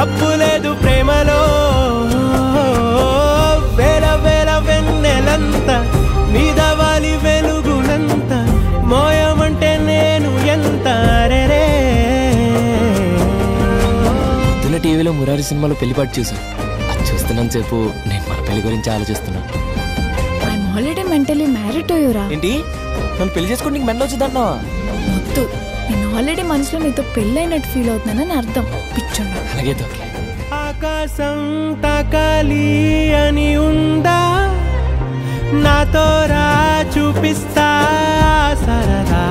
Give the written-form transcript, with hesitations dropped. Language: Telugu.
తప్పు లేదు ప్రేమలో వేల వేల వెన్నెలంత మీద వాలి వెలుగునంత మోయమంటే నేను ఎంత రే పొద్దున్న టీవీలో మురారి సినిమాలో పెళ్లిపాటు చూసాను. అది చూస్తున్నాను సేపు నేను మన పెళ్లి గురించి ఆలోచిస్తున్నా. I'm already mentally married to you రా. ఏంటి నన్ను పెళ్లి చేసుకుంటే నీకు మెంటల్ వచ్చిందన్నావా? వద్దు, నేను ఆల్రెడీ మనసులో నీతో పెళ్ళైనట్టు ఫీల్ అవుతున్నానని అర్థం. పిచ్చోడా. అలాగే ఓకే. ఆకాశం తాకాలి అని ఉందా నాతో రా చూపిస్తా సరదా